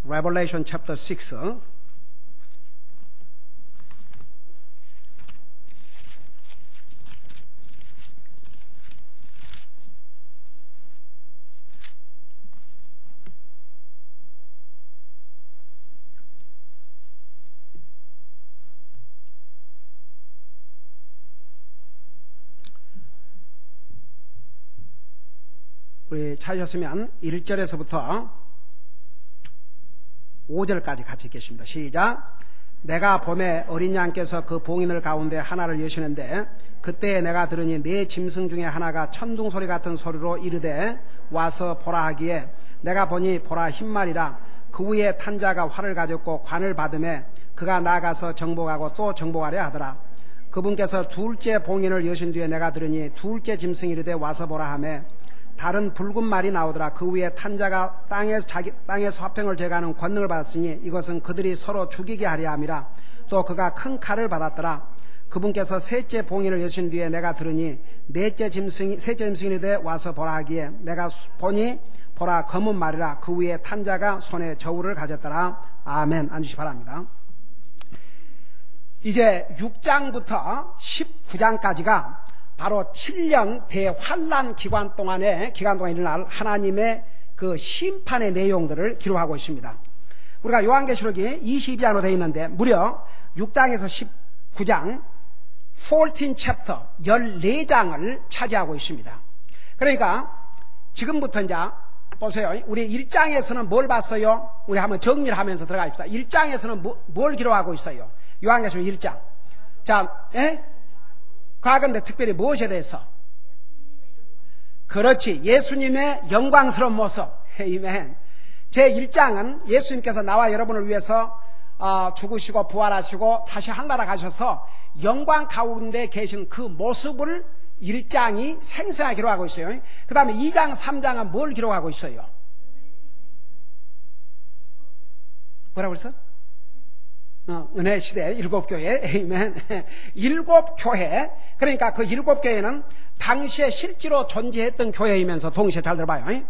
Revelation chapter 6. 우리 찾으셨으면 1절에서부터 5절까지 같이 읽겠습니다. 시작. 내가 봄에 어린 양께서 그 봉인을 가운데 하나를 여시는데 그때 내가 들으니 네 짐승 중에 하나가 천둥소리 같은 소리로 이르되 와서 보라 하기에 내가 보니 보라 흰말이라 그 위에 탄 자가 활을 가졌고 관을 받음에 그가 나아가서 정복하고 또 정복하려 하더라. 그분께서 둘째 봉인을 여신 뒤에 내가 들으니 둘째 짐승이 이르되 와서 보라 하매 다른 붉은 말이 나오더라. 그 위에 탄 자가 땅에서 화평을 제거하는 권능을 받았으니 이것은 그들이 서로 죽이게 하려 함이라. 또 그가 큰 칼을 받았더라. 그분께서 셋째 봉인을 여신 뒤에 내가 들으니 셋째 짐승이 이르되 와서 보라 하기에 내가 보니 보라 검은 말이라. 그 위에 탄 자가 손에 저울을 가졌더라. 아멘. 앉으시 바랍니다. 이제 6장부터 19장까지가 바로 7년 대환란 기간 동안에 일어날 하나님의 그 심판의 내용들을 기록하고 있습니다. 우리가 요한계시록이 22장으로 되어 있는데 무려 6장에서 19장 14 챕터 14장을 차지하고 있습니다. 그러니까 지금부터 이제 보세요. 우리 1장에서는 뭘 봤어요? 우리 한번 정리를 하면서 들어갑시다. 1장에서는 뭘 기록하고 있어요? 요한계시록 1장. 자, 과거인데 특별히 무엇에 대해서? 그렇지. 예수님의 영광스러운 모습. 아멘. 제 1장은 예수님께서 나와 여러분을 위해서 죽으시고 부활하시고 다시 하늘나라 가셔서 영광 가운데 계신 그 모습을 1장이 생생하게 기록하고 있어요. 그 다음에 2장, 3장은 뭘 기록하고 있어요? 뭐라고 그랬어? 은혜 시대 7교회. 아멘. 7교회. 그러니까 그 7교회는 당시에 실제로 존재했던 교회이면서 동시에 잘 들어봐요.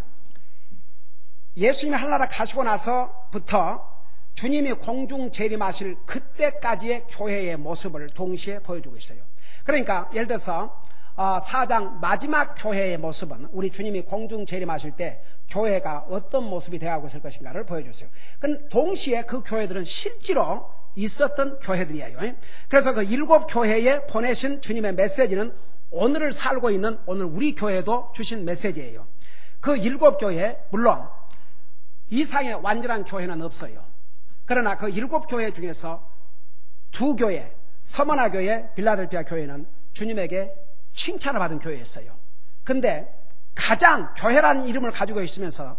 예수님이 하늘나라 가시고 나서부터 주님이 공중 재림하실 그때까지의 교회의 모습을 동시에 보여주고 있어요. 그러니까 예를 들어서 4장 마지막 교회의 모습은 우리 주님이 공중 재림하실 때 교회가 어떤 모습이 되어가고 있을 것인가를 보여줬어요. 동시에 그 교회들은 실제로 있었던 교회들이에요. 그래서 그 7교회에 보내신 주님의 메시지는 오늘을 살고 있는 오늘 우리 교회도 주신 메시지예요. 그 7교회 물론 이상의 완전한 교회는 없어요. 그러나 그 7교회 중에서 2교회 서머나 교회, 빌라델피아 교회는 주님에게 칭찬을 받은 교회였어요. 근데 가장 교회라는 이름을 가지고 있으면서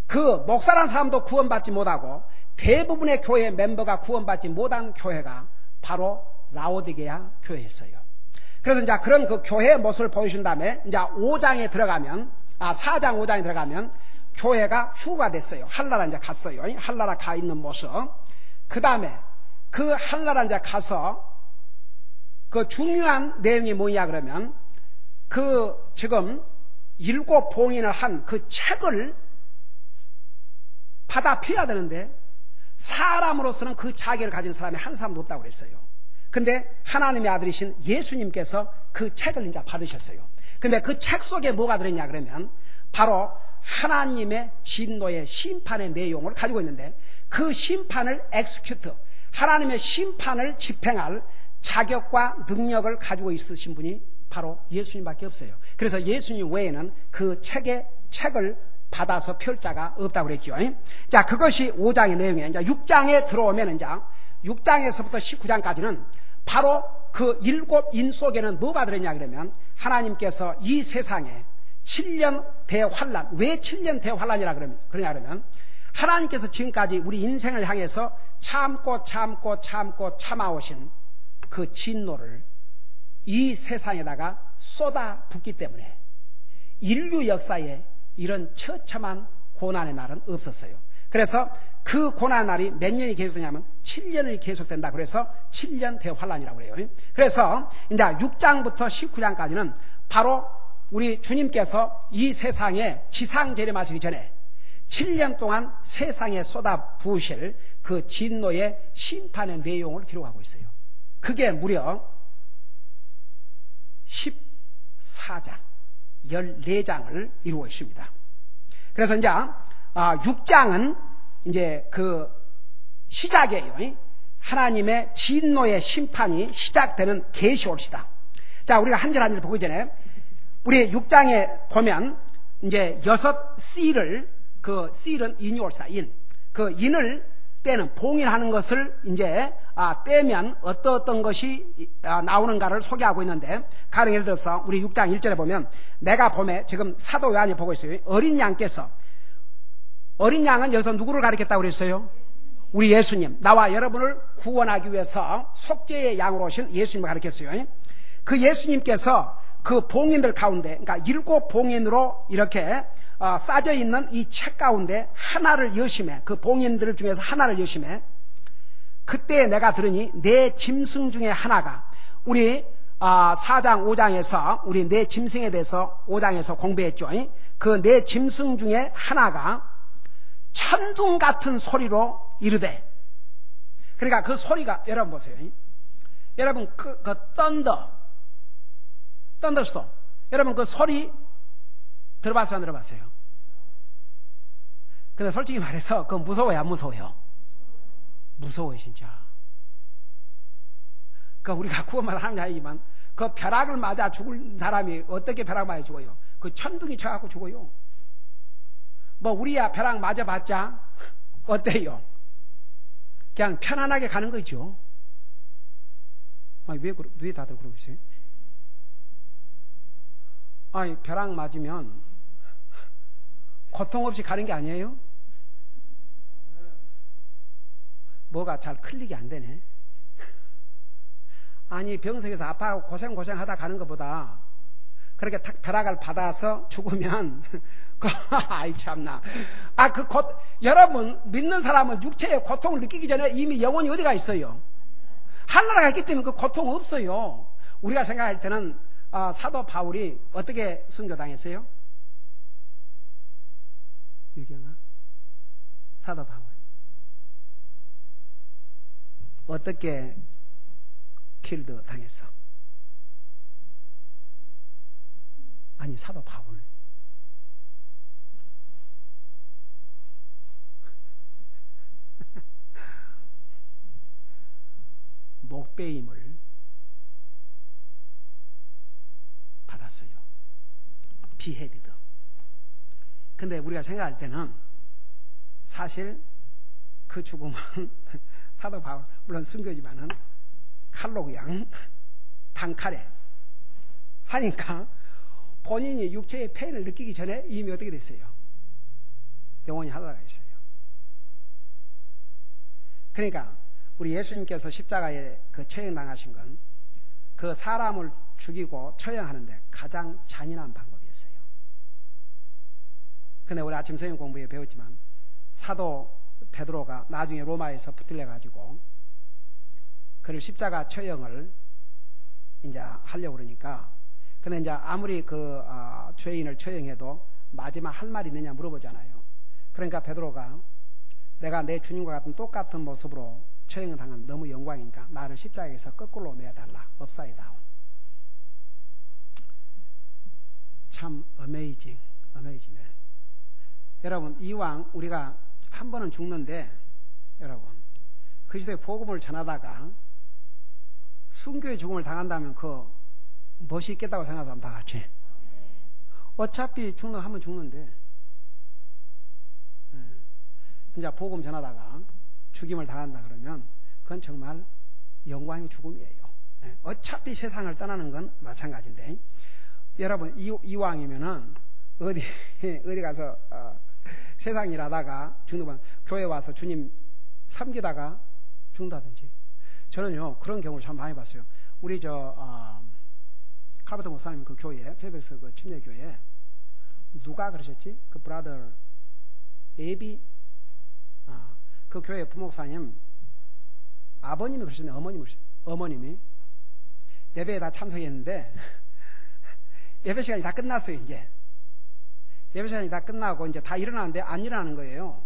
그 목사라는 사람도 구원받지 못하고 대부분의 교회 멤버가 구원받지 못한 교회가 바로 라오디게아 교회였어요. 그래서 이제 그런 그 교회의 모습을 보여준 다음에 이제 5장에 들어가면 4장 5장에 들어가면 교회가 휴가 됐어요. 한나라 이제 갔어요. 한나라 가 있는 모습. 그 다음에 그 한나라 이제 가서 그 중요한 내용이 뭐냐 그러면 그 지금 7 봉인을 한 그 책을 받아펴야 되는데 사람으로서는 그 자격을 가진 사람이 한 사람도 없다고 그랬어요. 근데 하나님의 아들이신 예수님께서 그 책을 이제 받으셨어요. 근데 그 책 속에 뭐가 들어있냐 그러면 바로 하나님의 진노의 심판의 내용을 가지고 있는데 그 심판을 execute, 하나님의 심판을 집행할 자격과 능력을 가지고 있으신 분이 바로 예수님밖에 없어요. 그래서 예수님 외에는 그 책을 받아서 펼 자가 없다고 그랬죠. 자, 그것이 5장의 내용이에요. 이제 6장에 들어오면 이제 6장에서부터 19장까지는 바로 그 7인 속에는 뭐가 들었냐 그러면 하나님께서 이 세상에 7년 대환란, 왜 7년 대환란이라 그러냐 그러면 하나님께서 지금까지 우리 인생을 향해서 참고 참아오신 그 진노를 이 세상에다가 쏟아붓기 때문에 인류 역사에 이런 처참한 고난의 날은 없었어요. 그래서 그 고난의 날이 몇 년이 계속되냐면 7년이 계속된다. 그래서 7년 대환란이라고 그래요. 그래서 이제 6장부터 19장까지는 바로 우리 주님께서 이 세상에 지상 재림하시기 전에 7년 동안 세상에 쏟아 부으실 그 진노의 심판의 내용을 기록하고 있어요. 그게 무려 14장, 14장을 이루고 있습니다. 그래서 이제 6장은 이제 그 시작이에요. 하나님의 진노의 심판이 시작되는 계시올시다. 자, 우리가 한 절 한 절 보기 전에 우리 6장에 보면 이제 6씨를, 그 씨는 인이올시다. 그 인을 빼는, 봉인하는 것을 이제 빼면 어떤 것이 나오는가를 소개하고 있는데, 가령 예를 들어서 우리 6장 1절에 보면, 내가 봄에, 지금 사도 요한이 보고 있어요. 어린 양께서, 어린 양은 여기서 누구를 가리켰다고 그랬어요? 우리 예수님, 나와 여러분을 구원하기 위해서 속죄의 양으로 오신 예수님을 가리켰어요. 그 예수님께서 그 봉인들 가운데, 그러니까 7 봉인으로 이렇게 싸져 있는 이 책 가운데 하나를 여심해, 그 봉인들 중에서 하나를 여심해, 그때 내가 들으니 내 짐승 중에 하나가, 우리 4장 5장에서 우리 내 짐승에 대해서 5장에서 공부했죠. 그 내 짐승 중에 하나가 천둥 같은 소리로 이르되, 그러니까 그 소리가, 여러분 보세요. 여러분 그 썬더스톰, 여러분 그 소리 들어봤어요, 안 들어봤어요? 근데 솔직히 말해서 그건 무서워요, 안 무서워요? 무서워요, 진짜. 그 우리가 구원만 하는 게 아니지만 그 벼락을 맞아 죽을 사람이 어떻게 벼락 맞아 죽어요? 그 천둥이 쳐갖고 죽어요. 뭐 우리야 벼락 맞아봤자 어때요? 그냥 편안하게 가는 거죠. 아니, 왜 다들 그러고 있어요? 아니, 벼락 맞으면 고통 없이 가는 게 아니에요? 뭐가 잘 클릭이 안 되네. 아니, 병석에서 아파하고 고생하다 가는 것보다 그렇게 탁 벼락을 받아서 죽으면 아이 참나. 여러분 믿는 사람은 육체의 고통을 느끼기 전에 이미 영혼이 어디가 있어요? 하늘나라 갔기 때문에 그 고통 없어요. 우리가 생각할 때는 사도 바울이 어떻게 순교당했어요? 유경아, 사도 바울 어떻게 킬드 당했어? 아니, 사도 바울 목베임을 받았어요. 비헤디드. 근데 우리가 생각할 때는 사실 그 죽음은 사도 바울, 물론 순교지만은 칼로 그냥 단칼에 하니까 본인이 육체의 폐를 느끼기 전에 이미 어떻게 됐어요? 영혼이 하늘나라가 있어요. 그러니까 우리 예수님께서 십자가에 그 처형당하신 건 그 사람을 죽이고 처형하는데 가장 잔인한 방법이었어요. 근데 우리 아침 성경 공부에 배웠지만 사도 베드로가 나중에 로마에서 붙들려 가지고 그를 십자가 처형을 이제 하려고 그러니까, 근데 이제 아무리 그 죄인을 처형해도 마지막 할 말이 있느냐 물어보잖아요. 그러니까 베드로가 내가 내 주님과 같은 똑같은 모습으로 처형을 당하면 너무 영광이니까 나를 십자가에서 거꾸로 내달라. 업사이드 다운. 참 어메이징. 여러분, 이왕 우리가 한 번은 죽는데, 여러분 그 시대에 복음을 전하다가 순교의 죽음을 당한다면 그 멋이 있겠다고 생각하는 사람 다 같이. 어차피 한번 죽는데, 진짜 복음 전하다가 죽임을 당한다 그러면 그건 정말 영광의 죽음이에요. 어차피 세상을 떠나는 건 마찬가지인데, 여러분 이왕이면은 어디 가서 세상 일하다가 죽는 건 교회 와서 주님 섬기다가 죽는다든지. 저는요 그런 경우를 참 많이 봤어요. 우리 칼버트 목사님 그 교회, 페백스 그 침례교회, 누가 그러셨지? 그 브라더 에비, 그 교회 부목사님 아버님이 그러셨네. 어머님이 예배에 다 참석했는데 예배 시간이 다 끝났어요. 이제 예배 시간이 다 끝나고 이제 다 일어나는데 안 일어나는 거예요.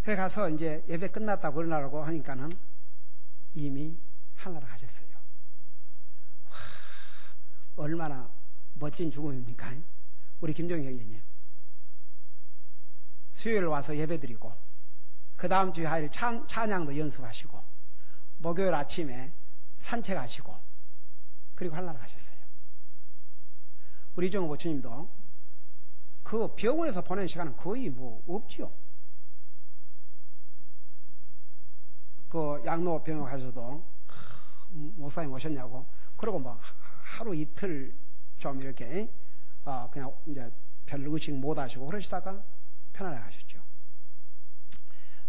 그래 가서 이제 예배 끝났다고 일어나라고 하니까는 이미 하늘나라 가셨어요. 와, 얼마나 멋진 죽음입니까? 우리 김종희 형제님. 수요일 와서 예배 드리고, 그 다음 주에 하일 찬양도 연습하시고, 목요일 아침에 산책하시고, 그리고 하늘나라 가셨어요. 우리 이종호 부처님도 그 병원에서 보낸 시간은 거의 뭐 없지요. 그 양로병원 가서도 목사님 오셨냐고, 그러고 뭐 하루 이틀 좀 이렇게 그냥 이제 별 의식 못 하시고 그러시다가 편안하게 가셨죠.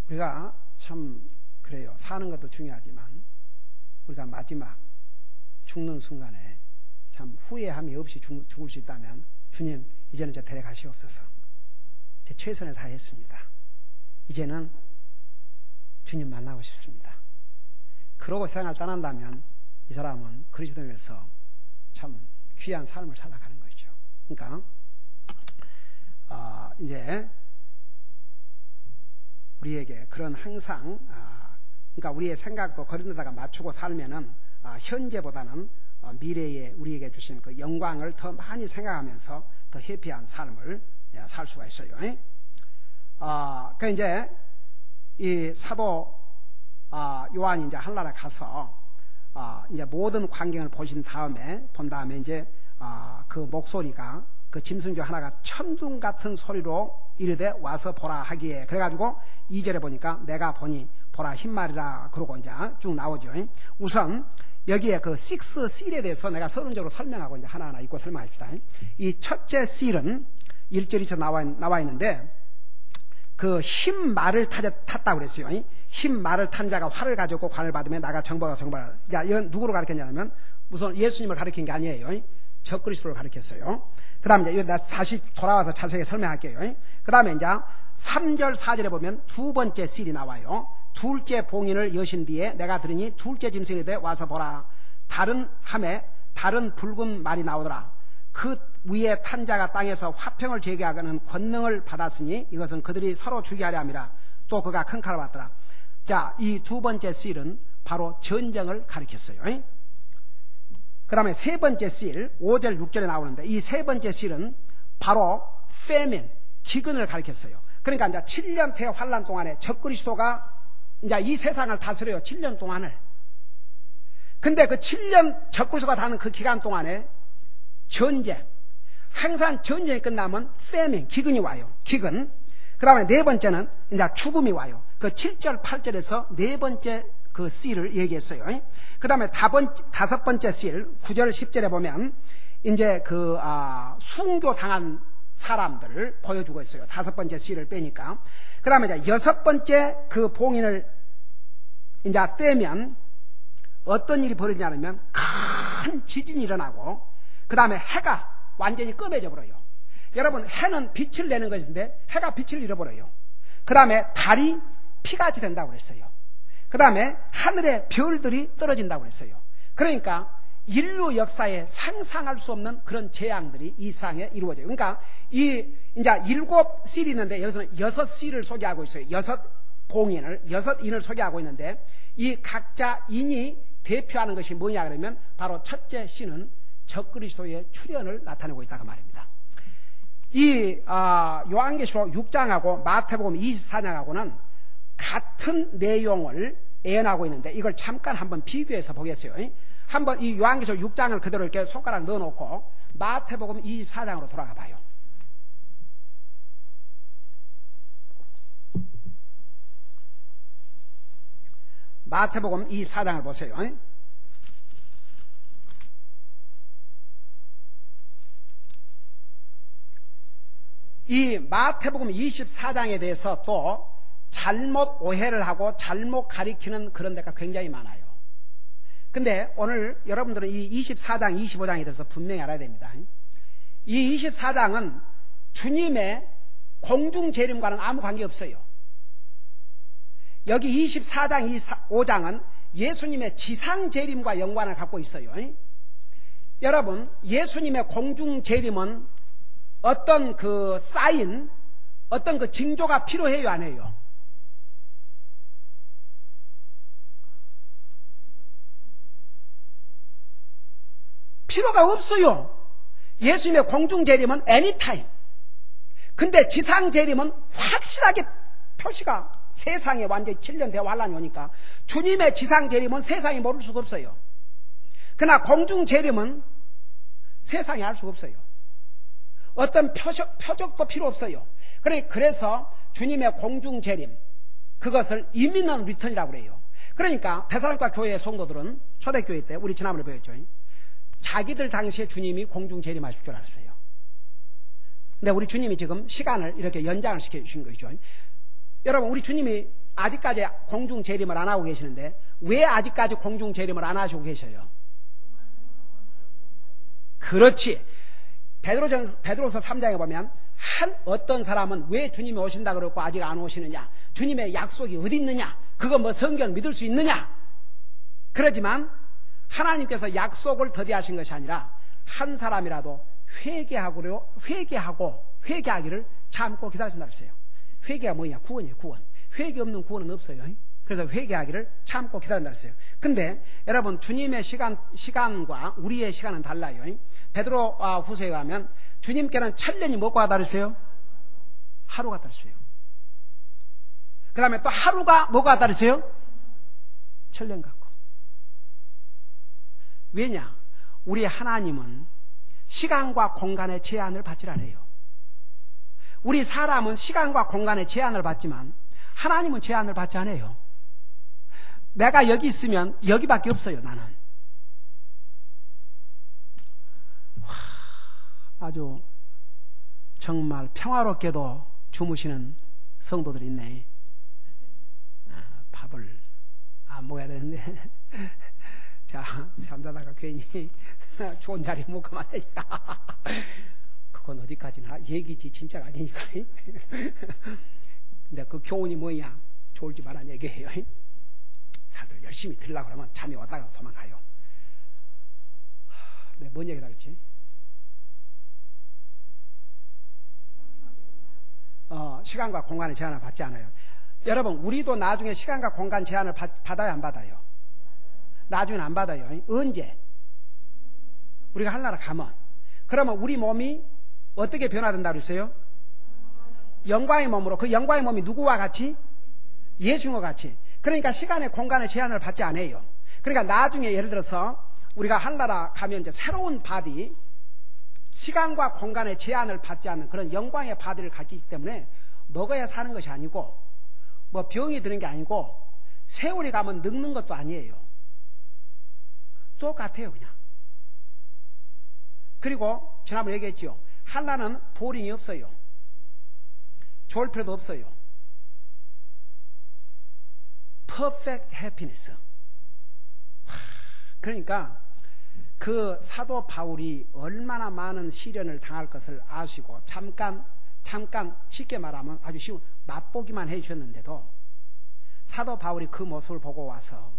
우리가 참 그래요. 사는 것도 중요하지만 우리가 마지막 죽는 순간에 참 후회함이 없이 죽을 수 있다면, 주님 이제는 저 데려가시옵소서. 제 최선을 다했습니다. 이제는 주님 만나고 싶습니다. 그러고 세상을 떠난다면 이 사람은 그리스도인에서 참 귀한 삶을 살아가는 거죠. 그러니까 이제 우리에게 그런 항상 그러니까 우리의 생각도 그런데다가 맞추고 살면은 현재보다는 미래에 우리에게 주신 그 영광을 더 많이 생각하면서 더 해피한 삶을 살 수가 있어요. 그 이제 이 사도 요한이 이제 하늘나라 가서 이제 모든 광경을 본 다음에 이제 그 목소리가 그 짐승 하나가 천둥 같은 소리로 이르되 와서 보라 하기에, 그래가지고 2절에 보니까 내가 보니 보라 흰말이라 그러고 이제 쭉 나오죠. 우선 여기에 그 6 실에 대해서 내가 서론적으로 설명하고 이제 하나하나 읽고 설명합시다. 이 첫째 실은 1절 2절 나와 있는데, 그 흰 말을 탔다고 그랬어요. 흰 말을 탄 자가 활을 가졌고 관을 받으며 나가 정보가 정보를. 야, 이건 누구로 가르쳤냐면 우선 예수님을 가르친 게 아니에요. 적그리스도를 가르쳤어요. 그 다음에 이제 다시 돌아와서 자세히 설명할게요. 그 다음에 이제 3절 4절에 보면 두 번째 실이 나와요. 둘째 봉인을 여신 뒤에 내가 들으니 둘째 짐승이 돼 와서 보라. 다른 붉은 말이 나오더라. 그 위에 탄 자가 땅에서 화평을 제기하는 권능을 받았으니 이것은 그들이 서로 죽이하려 함이라. 또 그가 큰 칼을 받더라. 자, 이 두 번째 실은 바로 전쟁을 가리켰어요. 그 다음에 세 번째 실 5절 6절에 나오는데, 이 세 번째 실은 바로 famine, 기근을 가리켰어요. 그러니까 이제 7년 대환란 동안에 적그리스도가 이제 이 세상을 다스려요. 7년 동안을. 근데 그 7년 적그리스도가 다는 그 기간 동안에 전쟁, 항상 전쟁이 끝나면 famine, 기근이 와요. 기근. 그 다음에 네 번째는 이제 죽음이 와요. 그 7절 8절에서 네 번째 그 씨를 얘기했어요. 그 다음에 다섯 번째 씨 9절 10절에 보면 이제 그 순교 당한 사람들을 보여주고 있어요. 다섯 번째 씨를 빼니까. 그 다음에 이제 여섯 번째 그 봉인을 이제 떼면 어떤 일이 벌어지냐면 큰 지진이 일어나고, 그 다음에 해가 완전히 검해져 버려요. 여러분, 해는 빛을 내는 것인데 해가 빛을 잃어버려요. 그 다음에 달이 피같이 된다고 그랬어요. 그 다음에 하늘의 별들이 떨어진다고 그랬어요. 그러니까 인류 역사에 상상할 수 없는 그런 재앙들이 이 세상에 이루어져요. 그러니까 이제 7씰이 있는데 여기서는 6씨를 소개하고 있어요. 6봉인을, 6인을 소개하고 있는데, 이 각자 인이 대표하는 것이 뭐냐 그러면 바로 첫째 씨는 적그리스도의 출현을 나타내고 있다고 말입니다. 이 요한계시록 6장하고 마태복음 24장하고는 같은 내용을 예언하고 있는데, 이걸 잠깐 한번 비교해서 보겠어요. 한번 이 요한계시록 6장을 그대로 이렇게 손가락 넣어놓고 마태복음 24장으로 돌아가 봐요. 마태복음 24장을 보세요. 이 마태복음 24장에 대해서 또 잘못 오해를 하고 잘못 가리키는 그런 데가 굉장히 많아요. 근데 오늘 여러분들은 이 24장, 25장에 대해서 분명히 알아야 됩니다. 이 24장은 주님의 공중재림과는 아무 관계없어요. 여기 24장, 25장은 예수님의 지상재림과 연관을 갖고 있어요. 여러분, 예수님의 공중재림은 어떤 그 사인, 어떤 그 징조가 필요해요, 안 해요? 필요가 없어요. 예수님의 공중 재림은 anytime. 근데 지상 재림은 확실하게 표시가 세상에 완전히 7년 대환란이 오니까 주님의 지상 재림은 세상이 모를 수가 없어요. 그러나 공중 재림은 세상이 알 수가 없어요. 어떤 표적도 필요 없어요. 그래서 주님의 공중 재림, 그것을 imminent return이라고 그래요. 그러니까 데살로니가 교회의 성도들은 초대교회 때 우리 지난번에 배웠죠. 자기들 당시에 주님이 공중 재림하실 줄 알았어요. 근데 우리 주님이 지금 시간을 이렇게 연장을 시켜주신 거죠. 여러분, 우리 주님이 아직까지 공중 재림을 안 하고 계시는데 왜 아직까지 공중 재림을 안 하시고 계셔요? 그렇지. 베드로서 3장에 보면 어떤 사람은 왜 주님이 오신다 그러고 아직 안 오시느냐, 주님의 약속이 어디 있느냐, 그거 뭐 성경 믿을 수 있느냐. 그러지만 하나님께서 약속을 더디하신 것이 아니라 한 사람이라도 회개하기를 참고 기다리신다 그랬어요. 회개가 뭐냐? 구원이에요. 구원. 회개 없는 구원은 없어요. 그래서 회개하기를 참고 기다린다 그랬어요. 근데 여러분, 주님의 시간과 우리의 시간은 달라요. 베드로 후서에 가면 주님께는 1000년이 뭐고 하다 그랬어요? 하루가 하다 그랬어요. 그 다음에 또 하루가 뭐가 하다 그랬어요? 1000년 같고. 왜냐? 우리 하나님은 시간과 공간의 제한을 받질 않아요. 우리 사람은 시간과 공간의 제한을 받지만 하나님은 제한을 받지 않아요. 내가 여기 있으면 여기밖에 없어요. 나는 아주 정말 평화롭게도 주무시는 성도들이 있네. 밥을 안 먹어야 되는데 자, 잠자다가 괜히 좋은 자리에 못 가면 안 되니까. 그건 어디까지나 얘기지 진짜가 아니니까. 근데 그 교훈이 뭐냐? 졸지 말란 얘기예요. 잘들 열심히 들으려고 그러면 잠이 왔다가 도망가요. 내가 뭔 얘기다 그랬지? 시간과 공간의 제한을 받지 않아요. 여러분, 우리도 나중에 시간과 공간 제한을 받아요, 안 받아요? 나중에는 안 받아요. 언제? 우리가 하늘나라 가면. 그러면 우리 몸이 어떻게 변화된다고 그랬어요? 영광의 몸으로. 그 영광의 몸이 누구와 같이? 예수님과 같이. 그러니까 시간의 공간의 제한을 받지 않아요. 그러니까 나중에 예를 들어서 우리가 하늘나라 가면 이제 새로운 바디, 시간과 공간의 제한을 받지 않는 그런 영광의 바디를 갖기 때문에 먹어야 사는 것이 아니고 뭐 병이 드는 게 아니고 세월이 가면 늙는 것도 아니에요. 똑같아요, 그냥. 그리고 지난번에 얘기했죠. 하늘나라는 보링이 없어요. 좋을 필요도 없어요. Perfect happiness. 그러니까 그 사도 바울이 얼마나 많은 시련을 당할 것을 아시고 잠깐 쉽게 말하면 아주 쉬운 맛보기만 해주셨는데도 사도 바울이 그 모습을 보고 와서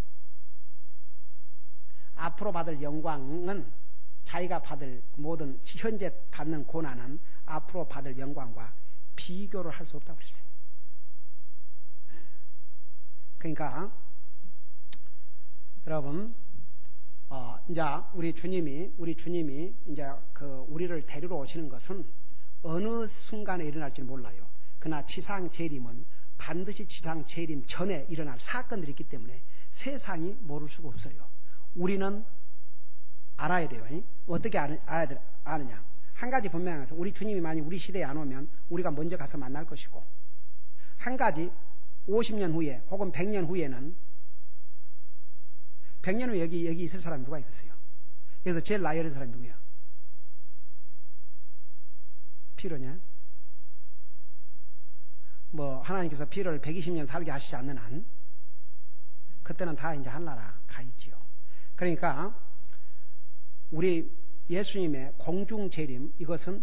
앞으로 받을 영광은 자기가 받을 모든 현재 받는 고난은 앞으로 받을 영광과 비교를 할 수 없다고 그랬어요. 그러니까 여러분, 이제 우리 주님이 이제 우리를 데리러 오시는 것은 어느 순간에 일어날지 몰라요. 그러나 지상 재림은 반드시 지상 재림 전에 일어날 사건들이 있기 때문에 세상이 모를 수가 없어요. 우리는 알아야 돼요. 어떻게 아느냐? 한 가지 분명한 것은 우리 주님이 만약 우리 시대에 안 오면 우리가 먼저 가서 만날 것이고, 한 가지 50년 후에 혹은 100년 후에는 100년 후에 여기 있을 사람이 누가 있겠어요? 여기서 제일 나이 어린 사람이 누구야? 피로냐? 뭐 하나님께서 피로를 120년 살게 하시지 않는 한 그때는 다 이제 하늘나라 가 있지요. 그러니까 우리 예수님의 공중 재림, 이것은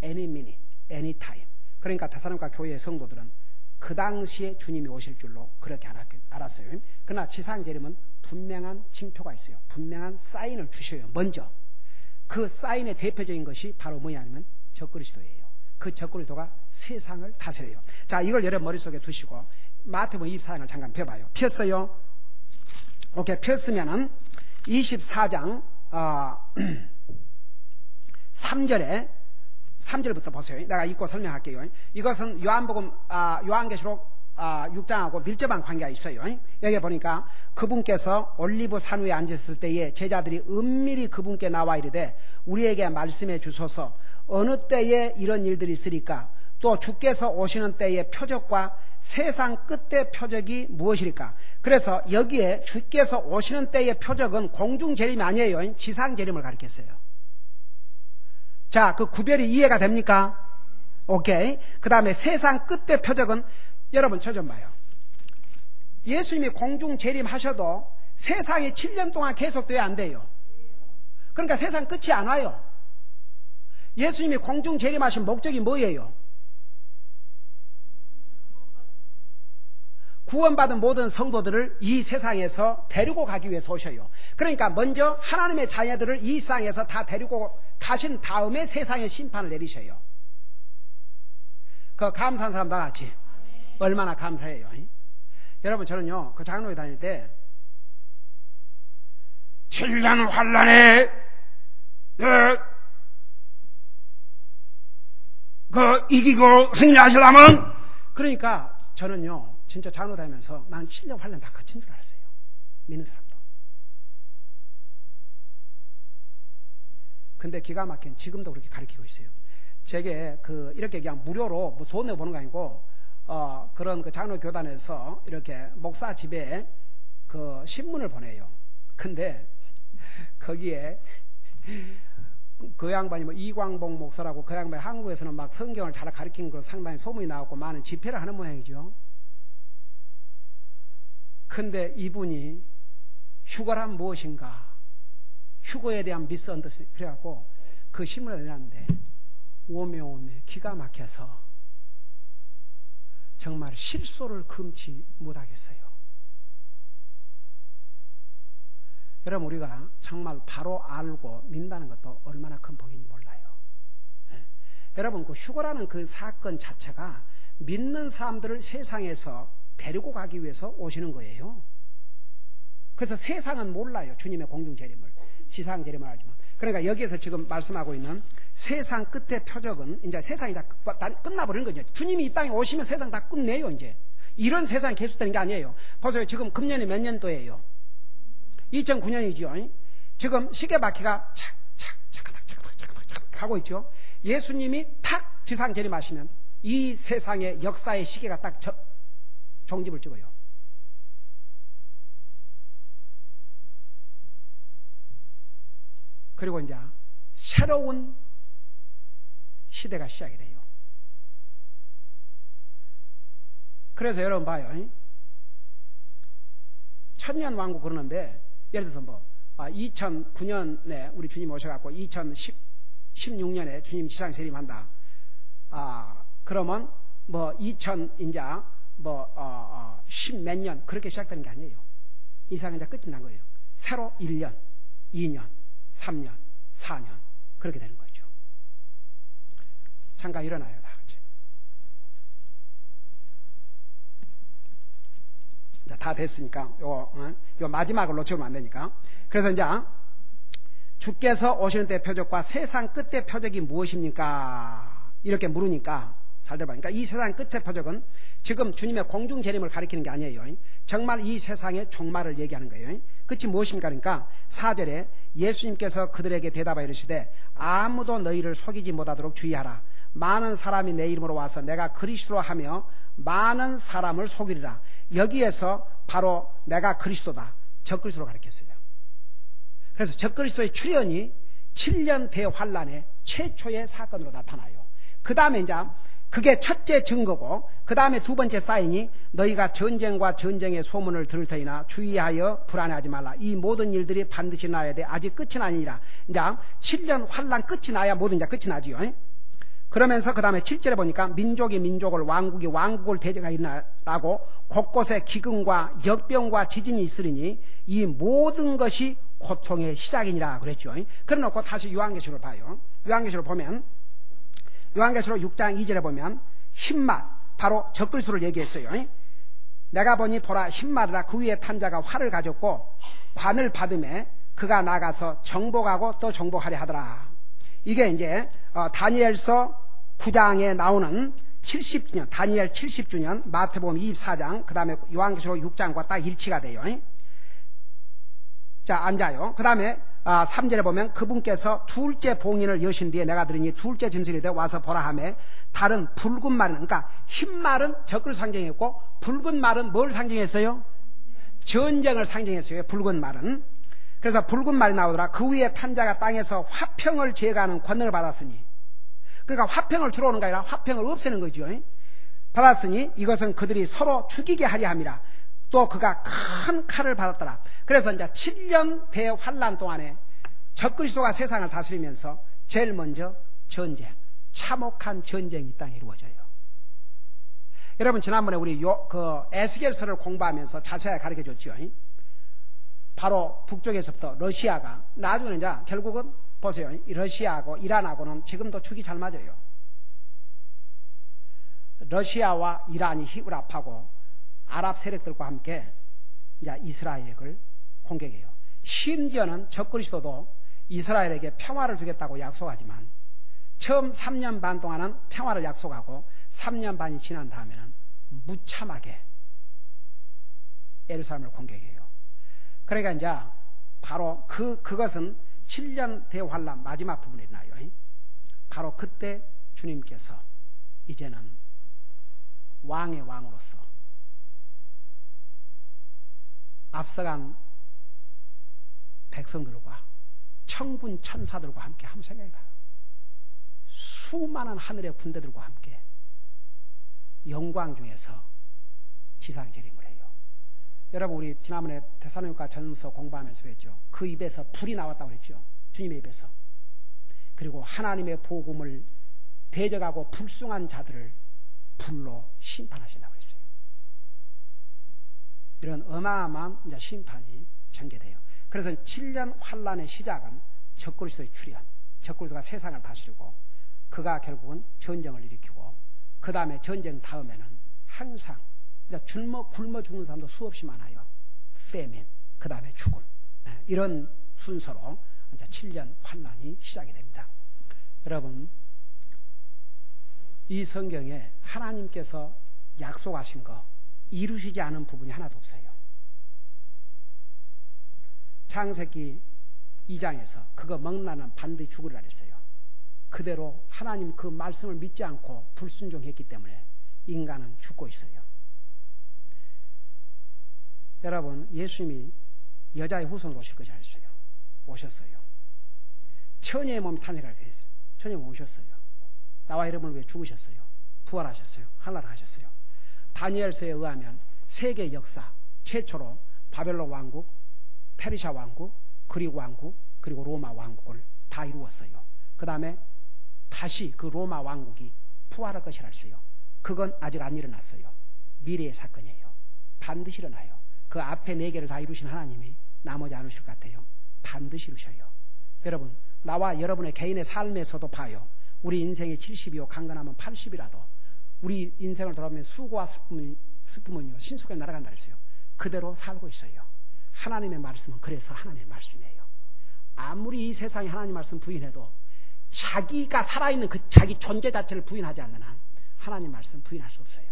any minute, any time. 그러니까 데살로니가 교회의 성도들은 그 당시에 주님이 오실 줄로 그렇게 알았어요. 그러나 지상 재림은 분명한 징표가 있어요. 분명한 사인을 주셔요. 먼저 그 사인의 대표적인 것이 바로 뭐냐 하면 적그리스도예요. 그 적그리스도가 세상을 다스려요. 자, 이걸 여러분 머릿속에 두시고 마태복음 24장을 잠깐 펴봐요. 폈어요? 오케이, 폈으면은 24장 3절부터 보세요. 내가 읽고 설명할게요. 이것은 요한계시록 6장하고 밀접한 관계가 있어요. 여기 보니까 그분께서 올리브 산 위에 앉았을 때에 제자들이 은밀히 그분께 나와 이르되 우리에게 말씀해 주소서 어느 때에 이런 일들이 있으리까 또 주께서 오시는 때의 표적과 세상 끝의 표적이 무엇일까? 그래서 여기에 주께서 오시는 때의 표적은 공중 재림이 아니에요. 지상 재림을 가리켰어요. 자, 그 구별이 이해가 됩니까? 오케이. 그 다음에 세상 끝의 표적은 여러분 저 좀 봐요. 예수님이 공중 재림하셔도 세상이 7년 동안 계속돼야 안 돼요. 그러니까 세상 끝이 안 와요. 예수님이 공중 재림하신 목적이 뭐예요? 구원받은 모든 성도들을 이 세상에서 데리고 가기 위해서 오셔요. 그러니까 먼저 하나님의 자녀들을 이 세상에서 다 데리고 가신 다음에 세상의 심판을 내리셔요. 그 감사한 사람 다 같이 얼마나 감사해요. 여러분 저는요 그 장로회 다닐 때 7년 환란에 이기고 승리하시려면 그러니까 저는요 진짜 장로 다니면서 난 7년 환란 다 거친 줄 알았어요. 믿는 사람도. 근데 기가 막힌 지금도 그렇게 가르치고 있어요. 제게 이렇게 그냥 무료로 뭐 돈 내고 보는 거 아니고 그런 그 장로 교단에서 이렇게 목사 집에 그 신문을 보내요. 근데 거기에 그 양반이 뭐 이광복 목사라고 그 양반이 한국에서는 막 성경을 잘 가르치는 걸 상당히 소문이 나왔고 많은 집회를 하는 모양이죠. 근데 이분이 휴거란 무엇인가? 휴거에 대한 미스언더스탠딩 그래갖고 그 신문에 내놨는데 오메오메 기가 막혀서 정말 실소를 금치 못하겠어요. 여러분 우리가 정말 바로 알고 믿는다는 것도 얼마나 큰 복인지 몰라요. 네. 여러분 그 휴거라는 그 사건 자체가 믿는 사람들을 세상에서 데리고 가기 위해서 오시는 거예요. 그래서 세상은 몰라요. 주님의 공중 재림을. 지상 재림을 알지만. 그러니까 여기에서 지금 말씀하고 있는 세상 끝의 표적은 이제 세상이 다 끝나버리는 거죠. 주님이 이 땅에 오시면 세상 다 끝내요. 이제 이런 세상이 계속되는 게 아니에요. 보세요. 지금 금년이 몇 년도예요? 2009년이죠. 지금 시계바퀴가 착착착착착착착 하고 있죠. 예수님이 탁 지상 재림하시면 이 세상의 역사의 시계가 딱 종집을 찍어요. 그리고 이제 새로운 시대가 시작이 돼요. 그래서 여러분 봐요. 천년왕국 그러는데 예를 들어서 뭐 2009년에 우리 주님 오셔갖고 2016년에 주님 지상 재림한다. 그러면 뭐 2000 이제 뭐 10 몇 년 그렇게 시작되는 게 아니에요. 이상 이제 끝이 난 거예요. 새로 1년, 2년, 3년, 4년 그렇게 되는 거죠. 잠깐 일어나요, 다 같이. 다 됐으니까 요 마지막을 놓치면 안 되니까. 그래서 이제 주께서 오시는 때 표적과 세상 끝의 표적이 무엇입니까? 이렇게 물으니까 잘 들어봐. 그러니까 이 세상 끝의 표적은 지금 주님의 공중 재림을 가리키는 게 아니에요. 정말 이 세상의 종말을 얘기하는 거예요. 끝이 무엇입니까? 그러니까 4절에 예수님께서 그들에게 대답하여 이르시되 아무도 너희를 속이지 못하도록 주의하라. 많은 사람이 내 이름으로 와서 내가 그리스도라 하며 많은 사람을 속이리라. 여기에서 바로 내가 그리스도다. 적그리스도로 가르쳤어요. 그래서 적그리스도의 출현이 7년 대환란의 최초의 사건으로 나타나요. 그 다음에 이제 그게 첫째 증거고 그 다음에 두 번째 사인이 너희가 전쟁과 전쟁의 소문을 들을 터이나 주의하여 불안해하지 말라. 이 모든 일들이 반드시 나야 돼. 아직 끝은 아니니라. 이제 7년 환란 끝이 나야 모든 이제 끝이 나지요. 그러면서 그 다음에 7절에 보니까 민족이 민족을 왕국이 왕국을 대적하여 일어나고 곳곳에 기근과 역병과 지진이 있으리니 이 모든 것이 고통의 시작이니라 그랬죠. 그래놓고 다시 요한계시록을 봐요. 요한계시록을 보면 요한계시록 6장 2절에 보면 흰말, 바로 적그리스도를 얘기했어요. 내가 보니 보라 흰말이라 그 위에 탄 자가 활을 가졌고 관을 받음에 그가 나가서 정복하고 또 정복하려 하더라. 이게 이제 다니엘서 9장에 나오는 70주년, 다니엘 70주년, 마태복음 24장, 그 다음에 요한계시록 6장과 딱 일치가 돼요. 자, 앉아요. 그 다음에 3절에 보면 그분께서 둘째 봉인을 여신 뒤에 내가 들으니 둘째 짐승이 되어 와서 보라 하매 다른 붉은 말은, 그러니까 흰 말은 적그리스도 상징했고 붉은 말은 뭘 상징했어요? 전쟁을 상징했어요. 붉은 말은. 그래서 붉은 말이 나오더라. 그 위에 탄 자가 땅에서 화평을 제거하는 권능을 받았으니, 그러니까 화평을 들어오는 게 아니라 화평을 없애는 거죠. 받았으니 이것은 그들이 서로 죽이게 하려 함이라. 또 그가 큰 칼을 받았더라. 그래서 이제 7년 대환란 동안에 적그리스도가 세상을 다스리면서 제일 먼저 전쟁, 참혹한 전쟁이 이 땅에 이루어져요. 여러분, 지난번에 우리 에스겔서를 공부하면서 자세하게 가르쳐 줬죠. 바로 북쪽에서부터 러시아가, 나중에 이제 결국은 보세요. 러시아하고 이란하고는 지금도 죽이 잘 맞아요. 러시아와 이란이 힘을 합하고 아랍 세력들과 함께 이제 이스라엘을 공격해요. 심지어는 적그리스도도 이스라엘에게 평화를 주겠다고 약속하지만 처음 3년 반 동안은 평화를 약속하고 3년 반이 지난 다음에는 무참하게 예루살렘을 공격해요. 그러니까 이제 바로 그것은 7년 대환란 마지막 부분에 나요. 바로 그때 주님께서 이제는 왕의 왕으로서 앞서간 백성들과 천군 천사들과 함께 한번 생각해봐요. 수많은 하늘의 군대들과 함께 영광 중에서 지상 재림을 해요. 여러분, 우리 지난번에 데살로니가 전서 공부하면서 했죠. 그 입에서 불이 나왔다고 그랬죠. 주님의 입에서. 그리고 하나님의 복음을 대적하고 불순한 자들을 불로 심판하신다고 그랬어요. 이런 어마어마한 이제 심판이 전개돼요. 그래서 7년 환란의 시작은 적그리스도의 출현, 적그리스도가 세상을 다스리고 그가 결국은 전쟁을 일으키고 그 다음에 전쟁 다음에는 항상 이제 굶어 죽는 사람도 수없이 많아요. 페민, 그 다음에 죽음, 이런 순서로 이제 7년 환란이 시작이 됩니다. 여러분, 이 성경에 하나님께서 약속하신 거 이루시지 않은 부분이 하나도 없어요. 창세기 2장에서 그거 먹는 날은 반드시 죽으리라 그랬어요. 그대로 하나님 그 말씀을 믿지 않고 불순종했기 때문에 인간은 죽고 있어요. 여러분, 예수님이 여자의 후손으로 오실 것이라 했어요. 오셨어요. 처녀의 몸이 탄생할 때 했어요. 처녀의 몸 오셨어요. 나와 여러분을 위해 죽으셨어요. 부활하셨어요. 하늘나라 가셨어요. 다니엘서에 의하면 세계 역사 최초로 바벨론 왕국, 페르시아 왕국, 그리고 왕국, 그리고 로마 왕국을 다 이루었어요. 그 다음에 다시 그 로마 왕국이 부활할 것이라 했어요. 그건 아직 안 일어났어요. 미래의 사건이에요. 반드시 일어나요. 그 앞에 4개를 다 이루신 하나님이 나머지 안 오실 것 같아요. 반드시 이루셔요. 여러분, 나와 여러분의 개인의 삶에서도 봐요. 우리 인생이 70이요 강건하면 80이라도 우리 인생을 돌아보면 수고와 슬픔은요 신속하게 날아간다 그랬어요. 그대로 살고 있어요. 하나님의 말씀은 그래서 하나님의 말씀이에요. 아무리 이 세상에 하나님 말씀 부인해도 자기가 살아있는 그 자기 존재 자체를 부인하지 않는 한 하나님 말씀 부인할 수 없어요.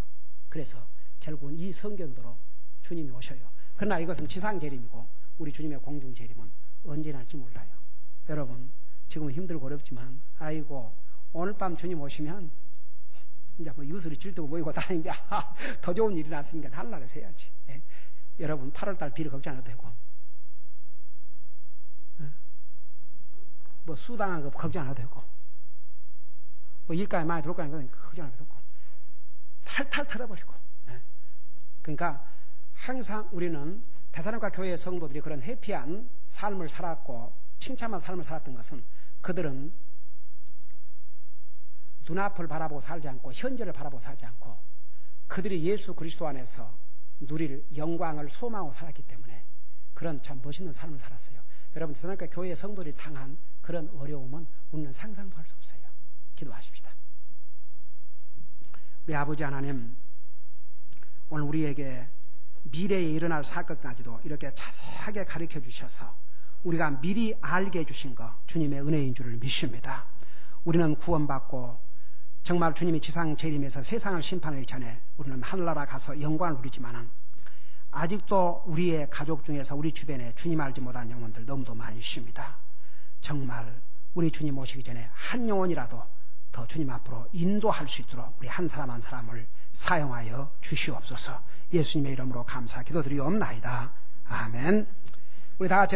그래서 결국은 이 성경대로 주님이 오셔요. 그러나 이것은 지상 재림이고 우리 주님의 공중 재림은 언제 날지 몰라요. 여러분, 지금은 힘들고 어렵지만 아이고 오늘 밤 주님 오시면 이제 뭐 유수리 질투고 모이고 다 이제 더 좋은 일이 났으니까 달라를 세야지. 예? 여러분 8월달 비를 걱정 안 해도 되고 뭐 수당한 거 걱정 안 해도 되고 뭐 일감이 많이 들어올 거 아니까 걱정 안 해도 되고 탈탈 털어버리고. 예? 그러니까 항상 우리는 데살로니가 교회의 성도들이 그런 해피한 삶을 살았고 칭찬한 삶을 살았던 것은 그들은 눈앞을 바라보고 살지 않고 현재를 바라보고 살지 않고 그들이 예수 그리스도 안에서 누릴 영광을 소망하고 살았기 때문에 그런 참 멋있는 삶을 살았어요. 여러분, 데살로니가 교회의 성도들이 당한 그런 어려움은 우리는 상상도 할 수 없어요. 기도하십시다. 우리 아버지 하나님, 오늘 우리에게 미래에 일어날 사건까지도 이렇게 자세하게 가르쳐 주셔서 우리가 미리 알게 해주신 것 주님의 은혜인 줄을 믿습니다. 우리는 구원받고 정말 주님이 지상 재림에서 세상을 심판하기 전에 우리는 하늘나라 가서 영광을 누리지만은 아직도 우리의 가족 중에서 우리 주변에 주님 알지 못한 영혼들 너무도 많이 있습니다. 정말 우리 주님 오시기 전에 한 영혼이라도 더 주님 앞으로 인도할 수 있도록 우리 한 사람 한 사람을 사용하여 주시옵소서. 예수님의 이름으로 감사 기도드리옵나이다. 아멘. 우리 다 같이